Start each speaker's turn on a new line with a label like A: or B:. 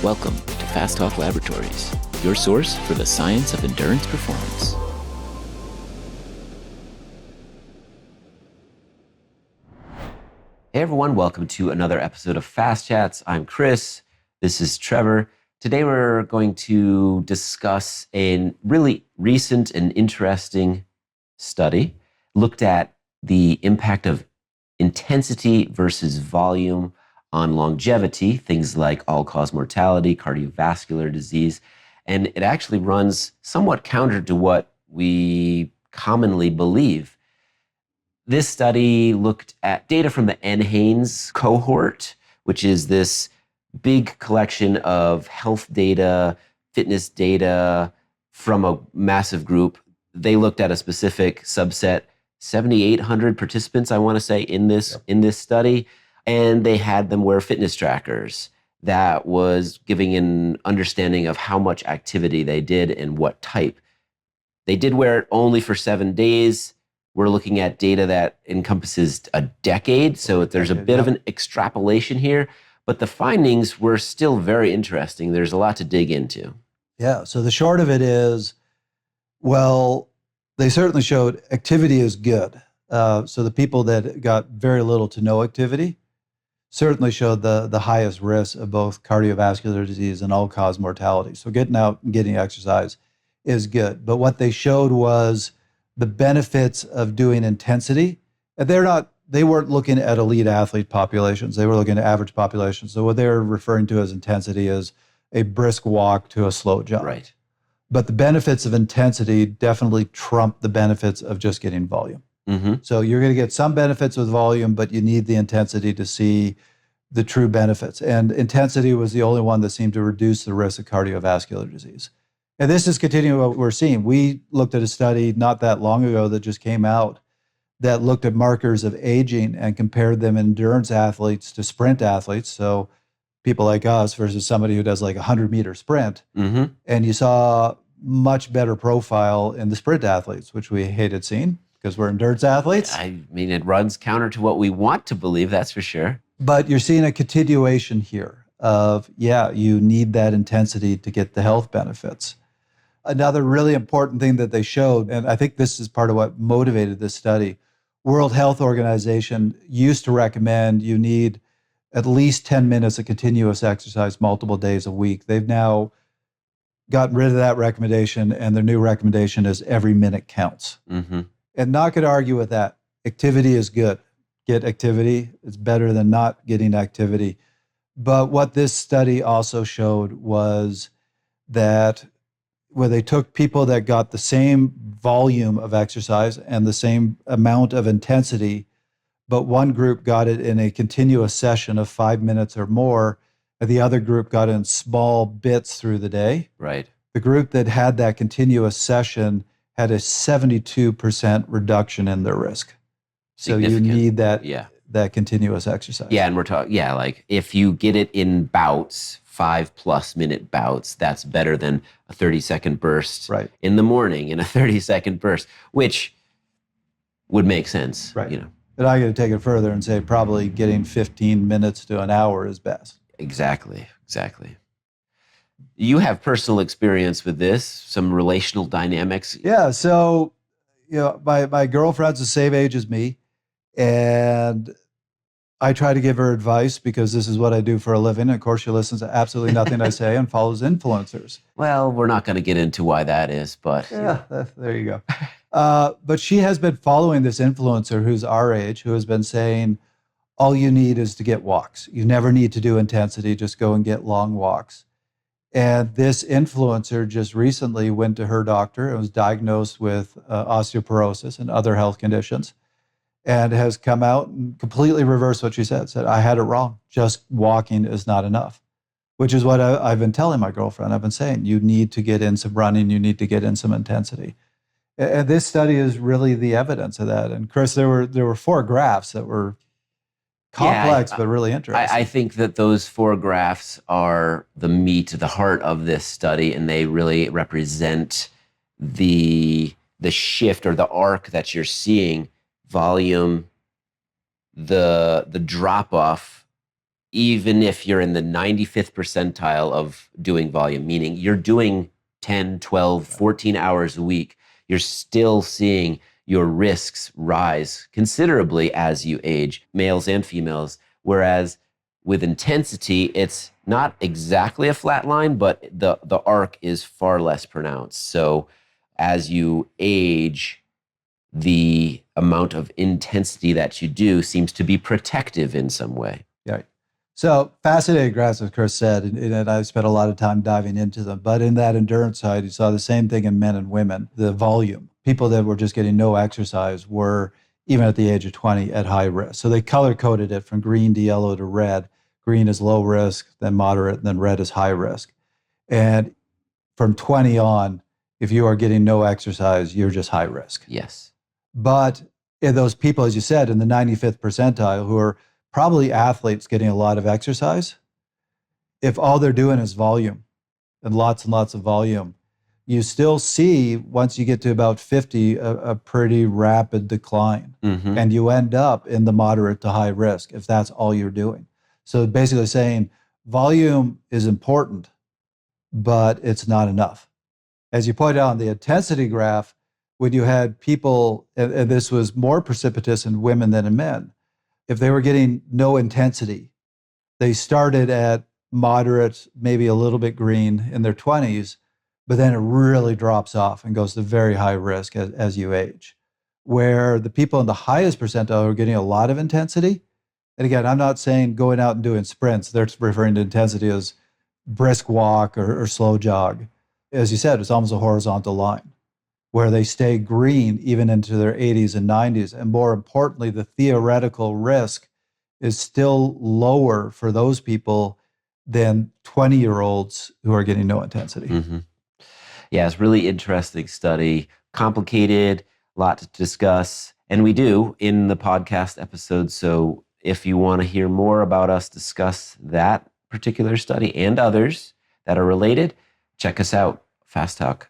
A: Welcome to Fast Talk Laboratories, your source for the science of endurance performance.
B: Hey everyone, welcome to another episode of Fast Chats. I'm Chris. This is Trevor. Today we're going to discuss a really recent and interesting study. Looked at the impact of intensity versus volume on longevity, things like all-cause mortality, cardiovascular disease, and it actually runs somewhat counter to what we commonly believe. This study looked at data from the NHANES cohort, which is this big collection of health data, fitness data from a massive group. They looked at a specific subset, 7,800 participants, I want to say, in this study, and they had them wear fitness trackers. That was giving an understanding of how much activity they did and what type. They did wear it only for 7 days. We're looking at data that encompasses a decade, so there's a bit of an extrapolation here, but the findings were still very interesting. There's a lot to dig into.
C: Yeah, so the short of it is, well, they certainly showed activity is good. So the people that got very little to no activity certainly showed the highest risk of both cardiovascular disease and all-cause mortality. So getting out and getting exercise is good. But what they showed was the benefits of doing intensity. And they weren't looking at elite athlete populations. They were looking at average populations. So what they were referring to as intensity is a brisk walk to a slow jog.
B: Right.
C: But the benefits of intensity definitely trump the benefits of just getting volume.
B: Mm-hmm.
C: So you're going to get some benefits with volume, but you need the intensity to see the true benefits. And intensity was the only one that seemed to reduce the risk of cardiovascular disease. And this is continuing what we're seeing. We looked at a study not that long ago that just came out that looked at markers of aging and compared them endurance athletes to sprint athletes. So people like us versus somebody who does like a 100-meter sprint.
B: Mm-hmm.
C: And you saw much better profile in the sprint athletes, which we hated seeing because we're endurance athletes.
B: I mean, it runs counter to what we want to believe, that's for sure.
C: But you're seeing a continuation here of, you need that intensity to get the health benefits. Another really important thing that they showed, and I think this is part of what motivated this study, World Health Organization used to recommend you need at least 10 minutes of continuous exercise multiple days a week. They've now gotten rid of that recommendation, and their new recommendation is every minute counts.
B: Mm-hmm.
C: And not going to argue with that. Activity is good. Get activity. It's better than not getting activity. But what this study also showed was that where they took people that got the same volume of exercise and the same amount of intensity, but one group got it in a continuous session of 5 minutes or more, and the other group got it in small bits through the day.
B: Right.
C: The group that had that continuous session had a 72% reduction in their risk. So you need that continuous exercise.
B: Yeah, and we're talking, like if you get it in bouts, 5+ minute bouts, that's better than a 30-second burst in the morning and a 30-second burst, which would make sense.
C: Right. And I got to take it further and say probably getting 15 minutes to an hour is best.
B: Exactly. You have personal experience with this, some relational dynamics.
C: Yeah, so my girlfriend's the same age as me, and I try to give her advice because this is what I do for a living. And of course, she listens to absolutely nothing I say and follows influencers.
B: Well, we're not going to get into why that is, but...
C: There you go. But she has been following this influencer who's our age, who has been saying, all you need is to get walks. You never need to do intensity, just go and get long walks. And this influencer just recently went to her doctor and was diagnosed with osteoporosis and other health conditions, and has come out and completely reversed what she said, I had it wrong. Just walking is not enough, which is what I've been telling my girlfriend. I've been saying, you need to get in some running, you need to get in some intensity. And this study is really the evidence of that. And Chris, there were 4 graphs that were complex, but really interesting.
B: I think that those 4 graphs are the meat, the heart of this study, and they really represent the shift or the arc that you're seeing. Volume, the drop off even if you're in the 95th percentile of doing volume, meaning you're doing 10, 12, 14 hours a week, you're still seeing your risks rise considerably as you age, males and females. Whereas with intensity, it's not exactly a flat line, but the arc is far less pronounced. So as you age, the amount of intensity that you do seems to be protective in some way.
C: Yeah. So fascinating graphs, as Chris said, and I spent a lot of time diving into them. But in that endurance side, you saw the same thing in men and women. The volume, people that were just getting no exercise were, even at the age of 20, at high risk. So they color coded it from green to yellow to red. Green is low risk, then moderate, and then red is high risk. And from 20 on, if you are getting no exercise, you're just high risk.
B: Yes.
C: But in those people, as you said, in the 95th percentile, who are probably athletes getting a lot of exercise, if all they're doing is volume and lots of volume, you still see, once you get to about 50, a pretty rapid decline.
B: Mm-hmm.
C: And you end up in the moderate to high risk if that's all you're doing. So basically saying volume is important, but it's not enough. As you pointed out on the intensity graph, when you had people, and this was more precipitous in women than in men, if they were getting no intensity, they started at moderate, maybe a little bit green in their 20s, but then it really drops off and goes to very high risk as you age. Where the people in the highest percentile are getting a lot of intensity, and again, I'm not saying going out and doing sprints, they're referring to intensity as brisk walk or slow jog. As you said, it's almost a horizontal line where they stay green even into their 80s and 90s. And more importantly, the theoretical risk is still lower for those people than 20-year-olds who are getting no intensity.
B: Mm-hmm. Yeah, it's a really interesting study, complicated, a lot to discuss. And we do in the podcast episode. So if you want to hear more about us discuss that particular study and others that are related, check us out, Fast Talk